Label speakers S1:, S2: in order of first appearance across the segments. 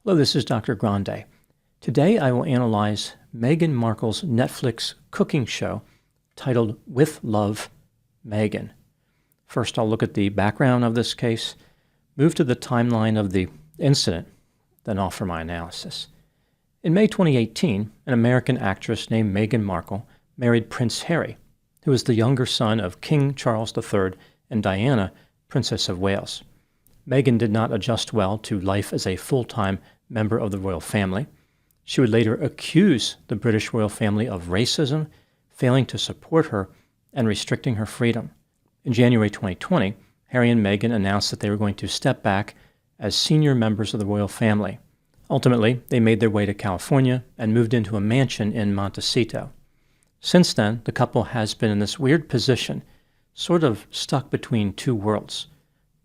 S1: Hello, this is Dr. Grande. Today I will analyze Meghan Markle's Netflix cooking show titled With Love, Meghan. First, I'll look at the background of this case, move to the timeline of the incident, then offer my analysis. In May 2018, an American actress named Meghan Markle married Prince Harry, who was the younger son of King Charles III and Diana, Princess of Wales. Meghan did not adjust well to life as a full-time member of the royal family. She would later accuse the British royal family of racism, failing to support her, and restricting her freedom. In January 2020, Harry and Meghan announced that they were going to step back as senior members of the royal family. Ultimately, they made their way to California and moved into a mansion in Montecito. Since then, the couple has been in this weird position, sort of stuck between two worlds.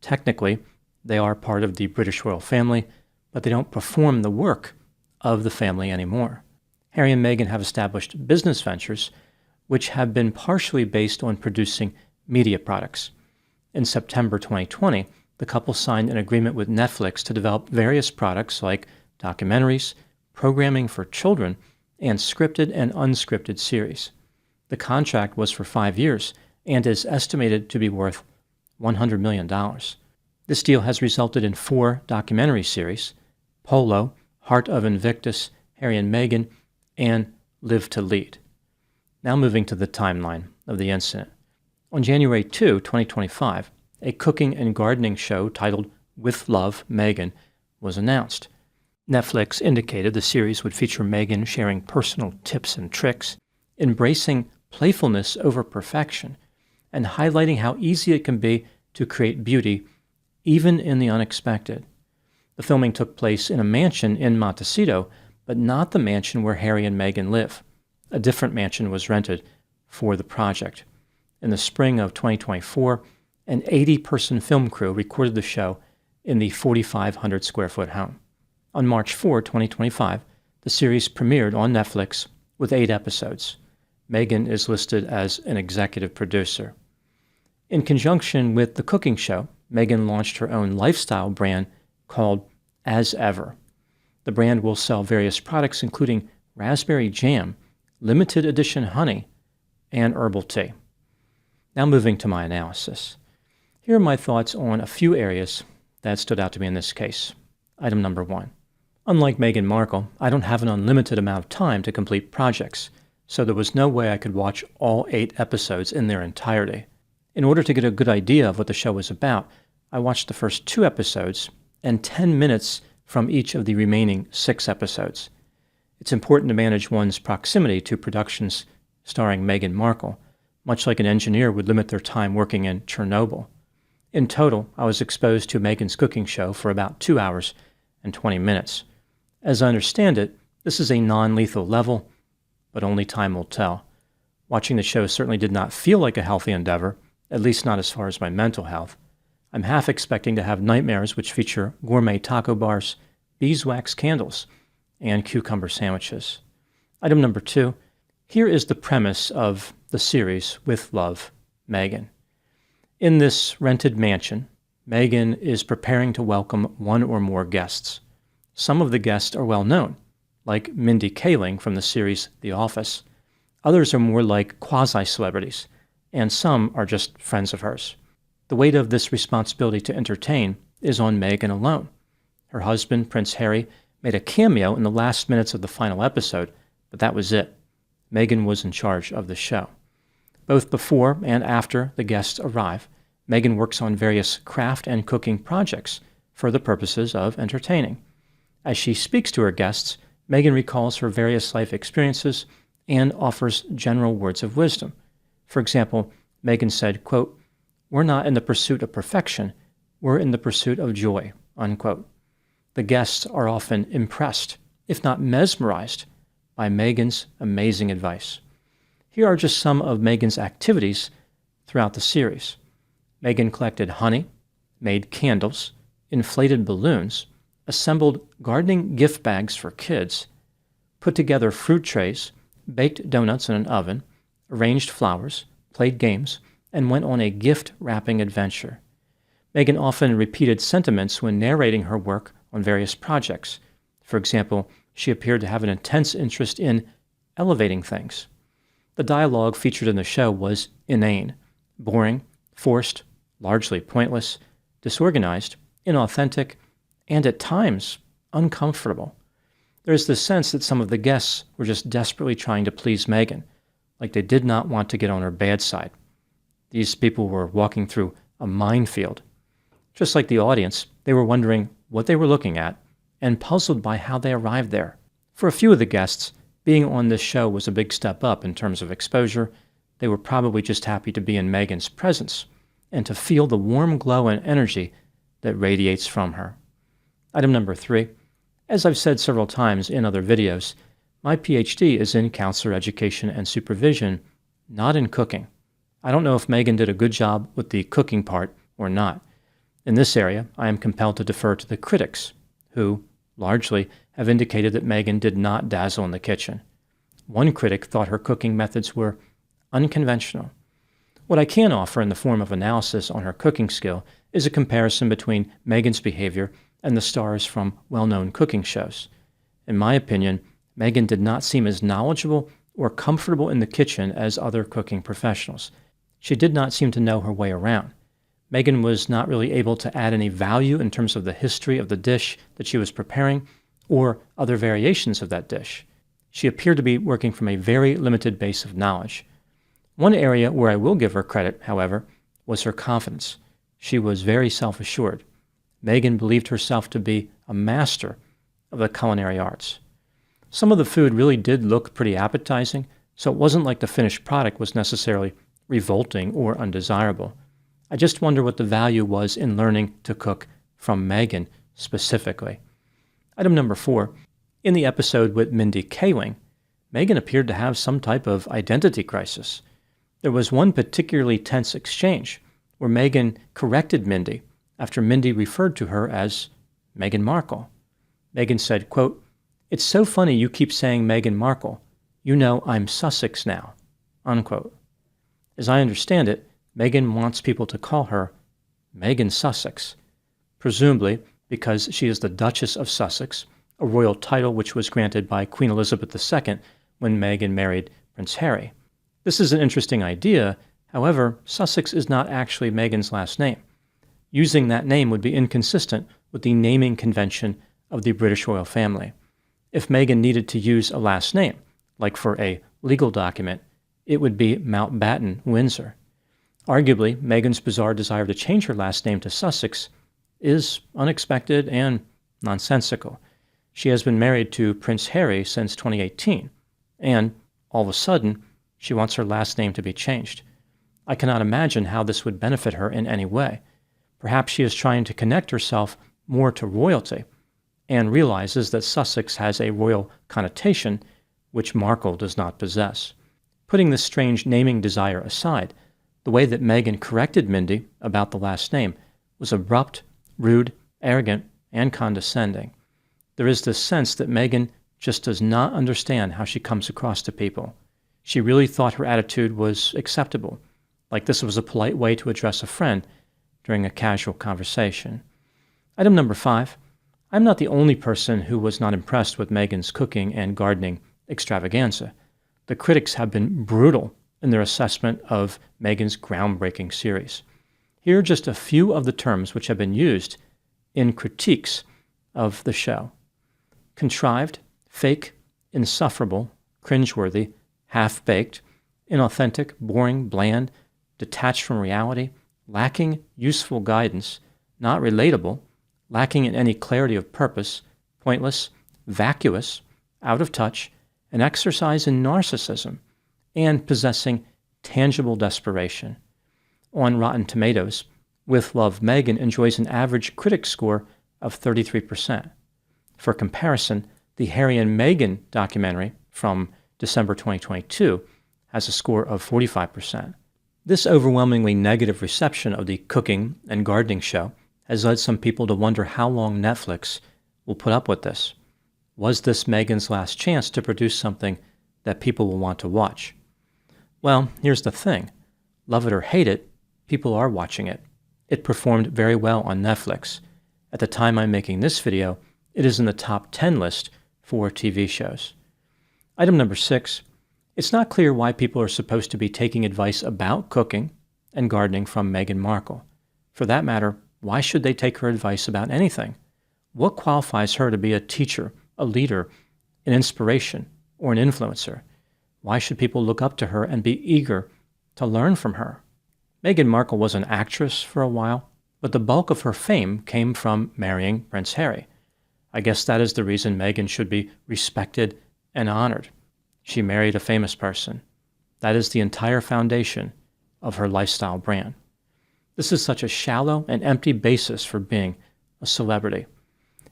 S1: Technically, they are part of the British royal family, but they don't perform the work of the family anymore. Harry and Meghan have established business ventures, which have been partially based on producing media products. In September 2020, the couple signed an agreement with Netflix to develop various products like documentaries, programming for children, and scripted and unscripted series. The contract was for 5 years and is estimated to be worth $100 million. This deal has resulted in 4 documentary series: Polo, Heart of Invictus, Harry and Meghan, and Live to Lead. Now moving to the timeline of the incident. On January 2, 2025, a cooking and gardening show titled With Love, Meghan was announced. Netflix indicated the series would feature Meghan sharing personal tips and tricks, embracing playfulness over perfection, and highlighting how easy it can be to create beauty even in the unexpected. The filming took place in a mansion in Montecito, but not the mansion where Harry and Meghan live. A different mansion was rented for the project. In the spring of 2024, an 80-person film crew recorded the show in the 4,500 square foot home. On March 4, 2025, the series premiered on Netflix with 8 episodes. Meghan is listed as an executive producer. In conjunction with the cooking show, Meghan launched her own lifestyle brand called As Ever. The brand will sell various products including raspberry jam, limited edition honey, and herbal tea. Now moving to my analysis. Here are my thoughts on a few areas that stood out to me in this case. Item number 1. Unlike Meghan Markle, I don't have an unlimited amount of time to complete projects, so there was no way I could watch all 8 episodes in their entirety. In order to get a good idea of what the show was about, I watched the first 2 episodes and 10 minutes from each of the remaining 6 episodes. It's important to manage one's proximity to productions starring Meghan Markle, much like an engineer would limit their time working in Chernobyl. In total, I was exposed to Meghan's cooking show for about 2 hours and 20 minutes. As I understand it, this is a non-lethal level, but only time will tell. Watching the show certainly did not feel like a healthy endeavor, at least not as far as my mental health. I'm half expecting to have nightmares which feature gourmet taco bars, beeswax candles, and cucumber sandwiches. Item number 2. Here is the premise of the series With Love, Meghan. In this rented mansion, Meghan is preparing to welcome one or more guests. Some of the guests are well known, like Mindy Kaling from the series The Office. Others are more like quasi-celebrities, and some are just friends of hers. The weight of this responsibility to entertain is on Meghan alone. Her husband, Prince Harry, made a cameo in the last minutes of the final episode, but that was it. Meghan was in charge of the show. Both before and after the guests arrive, Meghan works on various craft and cooking projects for the purposes of entertaining. As she speaks to her guests, Meghan recalls her various life experiences and offers general words of wisdom. For example, Meghan said, quote, "We're not in the pursuit of perfection, we're in the pursuit of joy," unquote. The guests are often impressed, if not mesmerized, by Meghan's amazing advice. Here are just some of Meghan's activities throughout the series. Meghan collected honey, made candles, inflated balloons, assembled gardening gift bags for kids, put together fruit trays, baked donuts in an oven, arranged flowers, played games, and went on a gift-wrapping adventure. Meghan often repeated sentiments when narrating her work on various projects. For example, she appeared to have an intense interest in elevating things. The dialogue featured in the show was inane, boring, forced, largely pointless, disorganized, inauthentic, and at times uncomfortable. There is this sense that some of the guests were just desperately trying to please Meghan, like they did not want to get on her bad side. These people were walking through a minefield. Just like the audience, they were wondering what they were looking at and puzzled by how they arrived there. For a few of the guests, being on this show was a big step up in terms of exposure. They were probably just happy to be in Meghan's presence and to feel the warm glow and energy that radiates from her. Item number 3. As I've said several times in other videos, my PhD is in counselor education and supervision, not in cooking. I don't know if Meghan did a good job with the cooking part or not. In this area, I am compelled to defer to the critics, who, largely, have indicated that Meghan did not dazzle in the kitchen. One critic thought her cooking methods were unconventional. What I can offer in the form of analysis on her cooking skill is a comparison between Meghan's behavior and the stars from well-known cooking shows. In my opinion, Meghan did not seem as knowledgeable or comfortable in the kitchen as other cooking professionals. She did not seem to know her way around. Meghan was not really able to add any value in terms of the history of the dish that she was preparing or other variations of that dish. She appeared to be working from a very limited base of knowledge. One area where I will give her credit, however, was her confidence. She was very self-assured. Meghan believed herself to be a master of the culinary arts. Some of the food really did look pretty appetizing, so it wasn't like the finished product was necessarily revolting or undesirable. I just wonder what the value was in learning to cook from Meghan specifically. Item number 4. In the episode with Mindy Kaling, Meghan appeared to have some type of identity crisis. There was one particularly tense exchange where Meghan corrected Mindy after Mindy referred to her as Meghan Markle. Meghan said, quote, "It's so funny you keep saying Meghan Markle. You know I'm Sussex now," unquote. As I understand it, Meghan wants people to call her Meghan Sussex, presumably because she is the Duchess of Sussex, a royal title which was granted by Queen Elizabeth II when Meghan married Prince Harry. This is an interesting idea. However, Sussex is not actually Meghan's last name. Using that name would be inconsistent with the naming convention of the British royal family. If Meghan needed to use a last name, like for a legal document, it would be Mountbatten Windsor. Arguably, Meghan's bizarre desire to change her last name to Sussex is unexpected and nonsensical. She has been married to Prince Harry since 2018, and all of a sudden, she wants her last name to be changed. I cannot imagine how this would benefit her in any way. Perhaps she is trying to connect herself more to royalty and realizes that Sussex has a royal connotation which Markle does not possess. Putting this strange naming desire aside, the way that Meghan corrected Mindy about the last name was abrupt, rude, arrogant, and condescending. There is this sense that Meghan just does not understand how she comes across to people. She really thought her attitude was acceptable, like this was a polite way to address a friend during a casual conversation. Item number 5. I'm not the only person who was not impressed with Meghan's cooking and gardening extravaganza. The critics have been brutal in their assessment of Meghan's groundbreaking series. Here are just a few of the terms which have been used in critiques of the show: contrived, fake, insufferable, cringeworthy, half-baked, inauthentic, boring, bland, detached from reality, lacking useful guidance, not relatable, lacking in any clarity of purpose, pointless, vacuous, out of touch, an exercise in narcissism, and possessing tangible desperation. On Rotten Tomatoes, With Love, Meghan enjoys an average critic score of 33%. For comparison, the Harry and Meghan documentary from December 2022 has a score of 45%. This overwhelmingly negative reception of the cooking and gardening show has led some people to wonder how long Netflix will put up with this. Was this Meghan's last chance to produce something that people will want to watch? Well, here's the thing. Love it or hate it, people are watching it. It performed very well on Netflix. At the time I'm making this video, it is in the top 10 list for TV shows. Item number 6, it's not clear why people are supposed to be taking advice about cooking and gardening from Meghan Markle. For that matter, why should they take her advice about anything? What qualifies her to be a teacher, a leader, an inspiration, or an influencer? Why should people look up to her and be eager to learn from her? Meghan Markle was an actress for a while, but the bulk of her fame came from marrying Prince Harry. I guess that is the reason Meghan should be respected and honored. She married a famous person. That is the entire foundation of her lifestyle brand. This is such a shallow and empty basis for being a celebrity.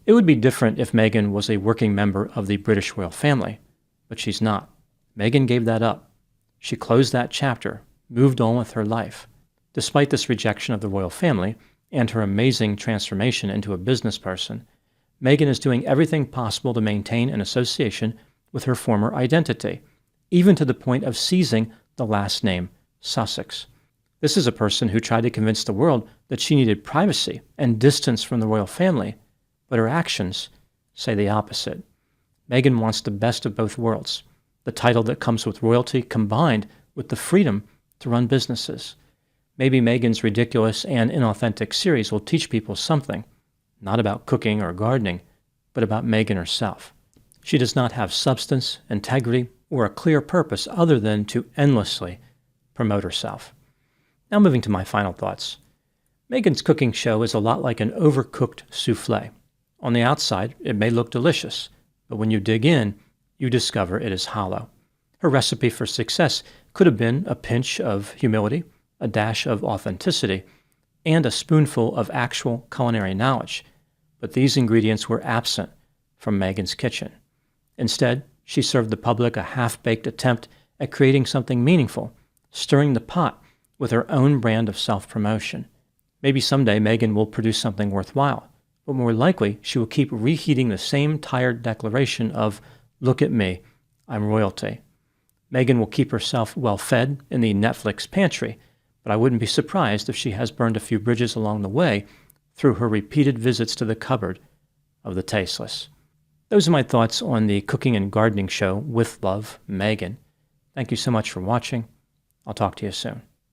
S1: It would be different if Meghan was a working member of the British royal family, but she's not. Meghan gave that up. She closed that chapter, moved on with her life. Despite this rejection of the royal family and her amazing transformation into a business person, Meghan is doing everything possible to maintain an association with her former identity, even to the point of seizing the last name Sussex. This is a person who tried to convince the world that she needed privacy and distance from the royal family, but her actions say the opposite. Meghan wants the best of both worlds, the title that comes with royalty combined with the freedom to run businesses. Maybe Meghan's ridiculous and inauthentic series will teach people something, not about cooking or gardening, but about Meghan herself. She does not have substance, integrity, or a clear purpose other than to endlessly promote herself. Now moving to my final thoughts. Meghan's cooking show is a lot like an overcooked souffle. On the outside, it may look delicious, but when you dig in, you discover it is hollow. Her recipe for success could have been a pinch of humility, a dash of authenticity, and a spoonful of actual culinary knowledge, but these ingredients were absent from Meghan's kitchen. Instead, she served the public a half-baked attempt at creating something meaningful, stirring the pot with her own brand of self-promotion. Maybe someday Meghan will produce something worthwhile, but more likely she will keep reheating the same tired declaration of, "Look at me, I'm royalty." Meghan will keep herself well-fed in the Netflix pantry, but I wouldn't be surprised if she has burned a few bridges along the way through her repeated visits to the cupboard of the tasteless. Those are my thoughts on the cooking and gardening show With Love, Meghan. Thank you so much for watching. I'll talk to you soon.